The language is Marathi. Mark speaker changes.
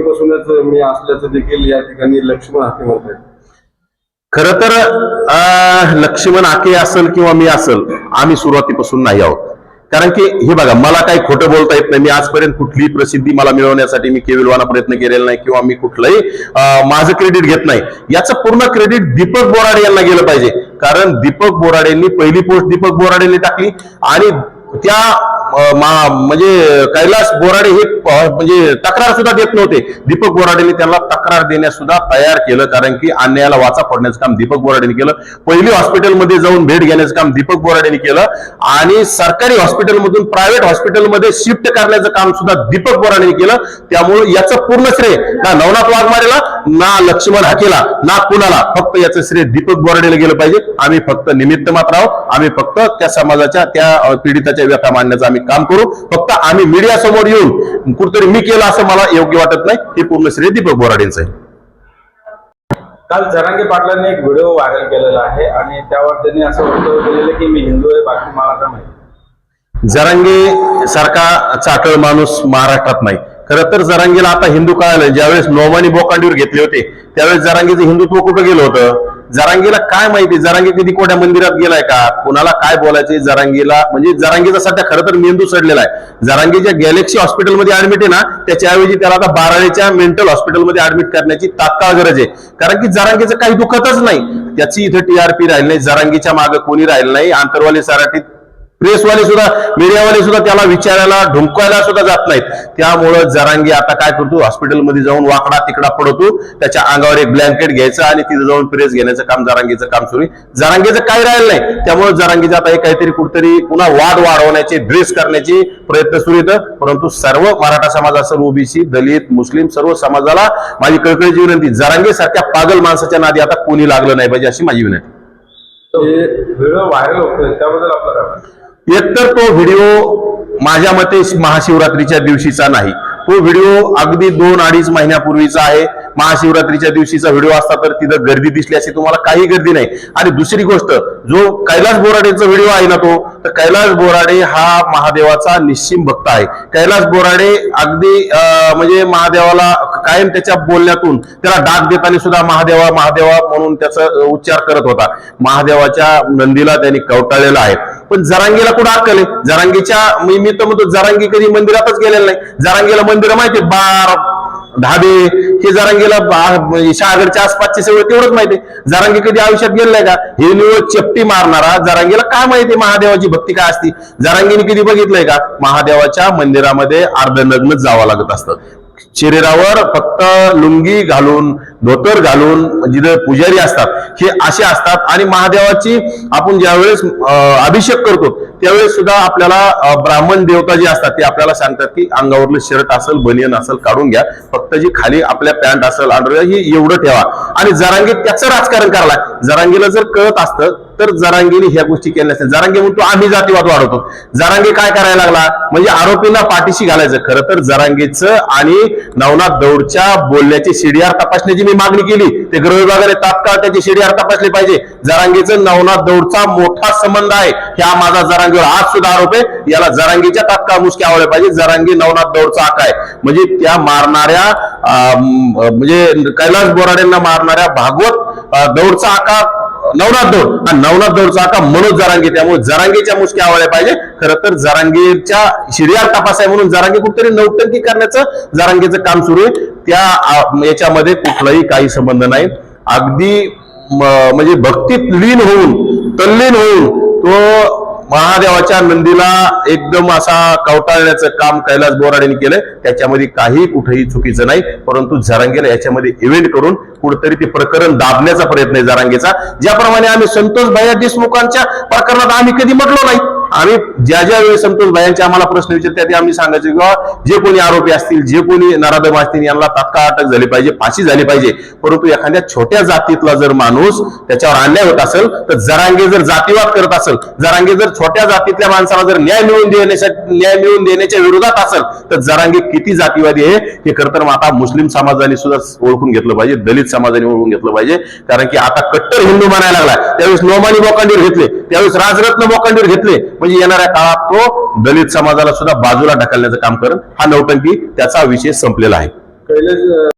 Speaker 1: पासूनच मी असल्याचं देखील या ठिकाणी लक्ष्मण हाके म्हणतात.
Speaker 2: खरं तर लक्ष्मण हाके असेल किंवा मी असेल, आम्ही सुरुवातीपासून नाही आहोत. कारण की हे बघा, मला काही खोटं बोलता येत नाही. मी आजपर्यंत कुठलीही प्रसिद्धी मला मिळवण्यासाठी मी केविलवाना प्रयत्न केलेला नाही किंवा मी कुठलंही माझं क्रेडिट घेत नाही. याचं पूर्ण क्रेडिट दीपक बोराडे यांना गेलं पाहिजे. कारण दीपक बोराडेंनी पहिली पोस्ट दीपक बोराडेंनी टाकली आणि त्या म्हणजे कैलास बोराडे हे म्हणजे तक्रार सुद्धा देत नव्हते. दीपक बोराडेंनी त्यांना तक्रार देण्यास सुद्धा तयार केलं. कारण की अन्यायाला वाचा फोडण्याचं काम दीपक बोराडेंनी केलं. पहिली हॉस्पिटलमध्ये जाऊन भेट घेण्याचं काम दीपक बोराडेंनी केलं आणि सरकारी हॉस्पिटलमधून प्रायव्हेट हॉस्पिटलमध्ये शिफ्ट करण्याचं काम सुद्धा दीपक बोराडेंनी केलं. त्यामुळे याचं पूर्ण श्रेय ना नवनाथ वाघमारेला, ना लक्ष्मण हाकेला, ना कुणाला, फक्त याचं श्रेय दीपक बोराडेला गेलं पाहिजे. आम्ही फक्त निमित्त मात्र आहोत. आम्ही फक्त त्या समाजाच्या, त्या पीडिताच्या व्यथा मांडण्याचं आम्ही काम करू. फक्त आम्ही मीडिया समोर येऊन कुठतरी मी केलं असं मला योग्य वाटत नाही. हे पूर्ण श्रेय दीपक बोराडेंचं आहे.
Speaker 3: काल जरांगे पाटलांनी एक व्हिडिओ व्हायरल केलेला आहे आणि त्यावर त्यांनी असं वक्तव्य केलेलं की मी हिंदू आहे, बाकी मला काय माहिती.
Speaker 2: जरांगे सारखा चाकळ माणूस महाराष्ट्रात नाही. खरं तर जरांगेला आता हिंदू कळालं. ज्यावेळेस नोमानी बोकांडीवर घेतले होते त्यावेळेस जरांगेचं हिंदुत्व कुठं गेलं होतं? जरांगीला काय माहिती? जरांगे कधी कोणत्या मंदिरात गेलाय का? कुणाला काय बोलायचे? जरांगीला म्हणजे जरांगीचा सध्या खरं तर मेंदू सडलेला आहे. जरांगीच्या गॅलेक्सी हॉस्पिटलमध्ये ऍडमिट आहे ना, त्याच्याऐवजी त्याला आता बाराळेच्या मेंटल हॉस्पिटलमध्ये ऍडमिट करण्याची तात्काळ गरज आहे. कारण की जरांगीचं काही दुखतच नाही. त्याची इथं टीआरपी राहिली नाही. जरांगीच्या मागे कोणी राहिलं नाही. आंतरवाली सराटीत प्रेसवाले सुद्धा, मीडियावाले सुद्धा त्याला विचारायला, ढुंकवायला सुद्धा जात नाहीत. त्यामुळं जरांगे आता काय करतो? हॉस्पिटलमध्ये जाऊन वाकडा तिकडा पडतो. त्याच्या अंगावर एक ब्लँकेट घ्यायचं आणि तिथे जाऊन प्रेस घेण्याचं काम जरांगेचं काम सुरू आहे. जरांगेचं काय राहिलं नाही. त्यामुळे जरांगेचं आता काहीतरी कुठतरी पुन्हा वाद वाढवण्याचे, ड्रेस करण्याचे प्रयत्न सुरू येतं. परंतु सर्व मराठा समाज असेल, ओबीसी, दलित, मुस्लिम, सर्व समाजाला माझी कळकळीची विनंती, जरांगे सारख्या पागल माणसाच्या नादी आता कोणी लागलं नाही पाहिजे अशी माझी विनंती.
Speaker 3: व्हिडिओ व्हायरल होतोय त्याबद्दल आपलं काय म्हणणं?
Speaker 2: एकतर तो व्हिडिओ माझ्या मते महाशिवरात्रीच्या दिवशीचा नाही. तो व्हिडिओ अगदी 2-2.5 महिन्यापूर्वीचा आहे. महाशिवरात्रीच्या दिवशीचा व्हिडिओ असता तर तिथं गर्दी दिसली अशी, तुम्हाला काही गर्दी नाही. आणि दुसरी गोष्ट, जो कैलास बोराडेचा व्हिडिओ आहे ना, तो तर कैलास बोराडे हा महादेवाचा निश्चिम भक्त आहे. कैलास बोराडे अगदी म्हणजे महादेवाला कायम त्याच्या बोलण्यातून त्याला डाक देताना सुद्धा महादेवा महादेवा म्हणून त्याचा उच्चार करत होता. महादेवाच्या नंदीला त्यांनी कवटाळलेला आहे. पण जरांगीला कुठं अक्कल आहे? जरांगीच्या मी तर म्हणतो जरांगी कधी मंदिरातच गेलेला नाही. जरांगीला मंदिर माहिती, बार, ढाबे, हे जरांगीला शहागडच्या आसपासचे सगळं तेवढंच माहिती. जरांगी कधी आयुष्यात गेलेलाय का? हे निवड चपटी मारणारा जरांगीला काय माहिती महादेवाची भक्ती काय असती? जरांगीने कधी बघितलंय का? महादेवाच्या मंदिरामध्ये अर्धनग्नच जावं लागत असतं. शरीरावर फक्त लुंगी घालून, धोतर घालून जिथे पुजारी असतात हे असे असतात. आणि महादेवाची आपण ज्यावेळेस अभिषेक करतो त्यावेळेस सुद्धा आपल्याला ब्राह्मण देवता जे असतात ते आपल्याला सांगतात की अंगावरलं शर्ट असेल, बनियन असेल काढून घ्या, फक्त जी खाली आपल्या पॅन्ट असेल, अंडरवेअर हे एवढं ठेवा. आणि जरांगी त्याचं राजकारण करायला, जरांगीला जर कळत असतं तर जरांगीने ह्या गोष्टी केल्या नसत्या. जरांगी म्हणतो आम्ही जातीवाद वाढवतो. जरांगी काय करायला लागला म्हणजे आरोपींना पाठीशी घालायचं. खरं तर जरांगीचं आणि नवनाथ दौडच्या बोलण्याची सीडीआर तपासण्याची मी मागणी केली. ते गृह विभागाने तात्काळ त्याची सीडीआर तपासली पाहिजे. जरांगीचं नवनाथ दौडचा मोठा संबंध आहे, ह्या माझा जरांगीवर आज सुद्धा आरोप आहे. याला जरांगीच्या तात्काळ मुसक्या आवडल्या पाहिजे. जरांगी नवनाथ दौडचा आका आहे. म्हणजे त्या मारणाऱ्या म्हणजे कैलास बोराडेंना मारणाऱ्या भागवत दौडचा आका नवनाथ दौड, आणि नवनाथ दौडचा आका मनोज जरांगे. त्यामुळे जरांगीच्या मुसक्या आवडल्या पाहिजे. खरं तर जरांगीच्या शिरियार तपास आहे म्हणून जरांगे कुठेतरी नौटंकी करण्याचं जरांगेचं काम सुरू आहे. त्या याच्यामध्ये कुठलाही काही संबंध नाही. अगदी म्हणजे भक्तीत लीन होऊन, तल्लीन होऊन तो महादेवाच्या नंदीला एकदम असा कवटाळण्याचं काम कैलास बोराडेने केलंय. त्याच्यामध्ये काही कुठेही चुकीचं नाही. परंतु जरांगेला याच्यामध्ये इव्हेंट करून कुठेतरी ते प्रकरण दाबण्याचा प्रयत्न आहे जरांगेचा. ज्याप्रमाणे आम्ही संतोष भैया देशमुखांच्या प्रकरणात आम्ही कधी म्हटलो नाही. आम्ही ज्या ज्या वेळी संतोष भाईंचे आम्हाला प्रश्न विचारतात ते आम्ही सांगायचे किंवा जे कोणी आरोपी असतील, जे कोणी नराधम असतील यांना तात्काळ अटक झाली पाहिजे, फाशी झाली पाहिजे. परंतु एखाद्या छोट्या जातीतला जर माणूस त्याच्यावर अन्याय होत असेल तर जरांगे जर जातीवाद करत असेल, जरांगे जर छोट्या जातीतल्या माणसाला जर न्याय मिळवून देण्याच्या विरोधात असेल तर जरांगे किती जातीवादी आहे हे खरं तर आता मुस्लिम समाजाने सुद्धा ओळखून घेतलं पाहिजे, दलित समाजाने ओळखून घेतलं पाहिजे. कारण की आता कट्टर हिंदू म्हणायला लागला. त्यावेळेस नोमानी बोकांडीवर घेतले, त्यावेळेस राजरत्न बोकांडीवर घेतले. म्हणजे येणाऱ्या काळात तो दलित समाजाला सुद्धा बाजूला ढकलण्याचं काम करत. हा नौटंकी त्याचा विषय संपलेला आहे.
Speaker 1: कैलास